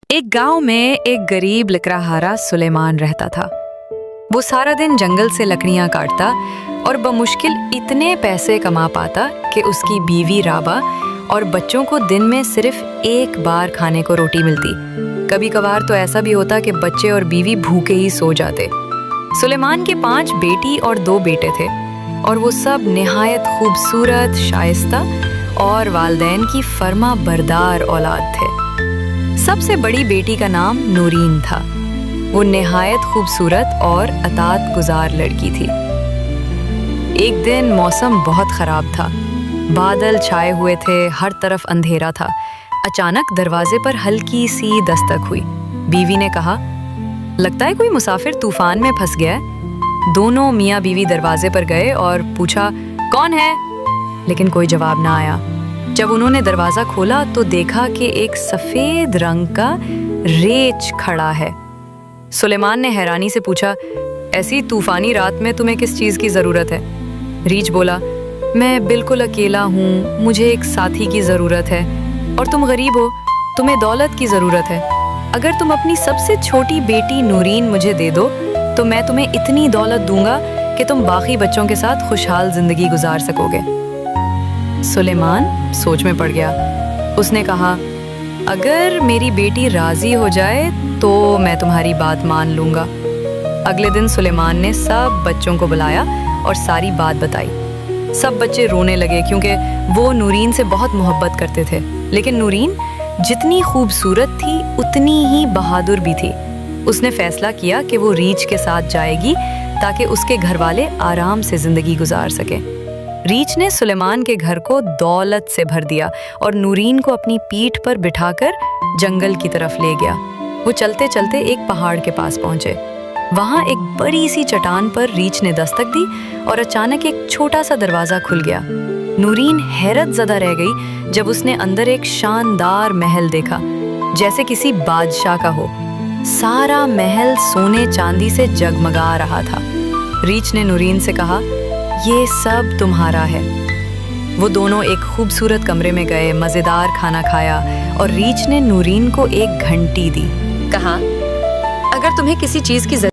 एक गांव में एक गरीब लकड़हारा सुलेमान रहता था। वो सारा दिन जंगल से लकड़ियां काटता और बमुश्किल इतने पैसे कमा पाता कि उसकी बीवी राबा और बच्चों को दिन में सिर्फ एक बार खाने को रोटी मिलती। कभी कभार तो ऐसा भी होता कि बच्चे और बीवी भूखे ही सो जाते। सुलेमान के 5 बेटी और 2 बेटे थे और वो सब निहायत खूबसूरत, शाइस्ता और वालिदैन की फर्मा बरदार औलाद थे। सबसे बड़ी बेटी का नाम नूरीन था। वो निहायत खूबसूरत और अतात गुजार लड़की थी। एक दिन मौसम बहुत खराब था। बादल छाए हुए थे, हर तरफ अंधेरा था। अचानक दरवाजे पर हल्की सी दस्तक हुई। बीवी ने कहा, लगता है कोई मुसाफिर तूफान में फंस गया है। दोनों मियाँ बीवी दरवाजे पर गए और पूछा, कौन है? लेकिन कोई जवाब ना आया। जब उन्होंने दरवाजा खोला तो देखा कि एक सफेद रंग का रेछ खड़ा है। सुलेमान ने हैरानी से पूछा, ऐसी तूफानी रात में तुम्हें किस चीज की जरूरत है? रीछ बोला, मैं बिल्कुल अकेला हूँ, मुझे एक साथी की जरूरत है। और तुम गरीब हो, तुम्हें दौलत की जरूरत है। अगर तुम अपनी सबसे छोटी बेटी नूरीन मुझे दे दो तो मैं तुम्हें इतनी दौलत दूंगा कि तुम बाकी बच्चों के साथ खुशहाल जिंदगी गुजार सकोगे। सुलेमान सोच में पड़ गया। उसने कहा, अगर मेरी बेटी राजी हो जाए तो मैं तुम्हारी बात मान लूंगा। अगले दिन सुलेमान ने सब बच्चों को बुलाया और सारी बात बताई। सब बच्चे रोने लगे क्योंकि वो नूरीन से बहुत मोहब्बत करते थे। लेकिन नूरीन जितनी खूबसूरत थी उतनी ही बहादुर भी थी। उसने फैसला किया कि वो रीछ के साथ जाएगी ताकि उसके घर वाले आराम से जिंदगी गुजार सकें। रीछ ने सुलेमान के घर को दौलत से भर दिया और नूरीन को अपनी पीठ पर बिठाकर जंगल की तरफ ले गया। वो चलते चलते एक पहाड़ के पास पहुंचे। वहां एक बड़ी सी चट्टान पर रीछ ने दस्तक दी और अचानक एक छोटा सा दरवाजा खुल गया। नूरीन हैरत ज़दा रह गई जब उसने अंदर एक शानदार महल देखा, जैसे किसी बादशाह का हो। सारा महल सोने चांदी से जगमगा रहा था। रीछ ने नूरीन से कहा, ये सब तुम्हारा है। वो दोनों एक खूबसूरत कमरे में गए, मज़ेदार खाना खाया और रीछ ने नूरीन को एक घंटी दी। कहा, अगर तुम्हें किसी चीज़ की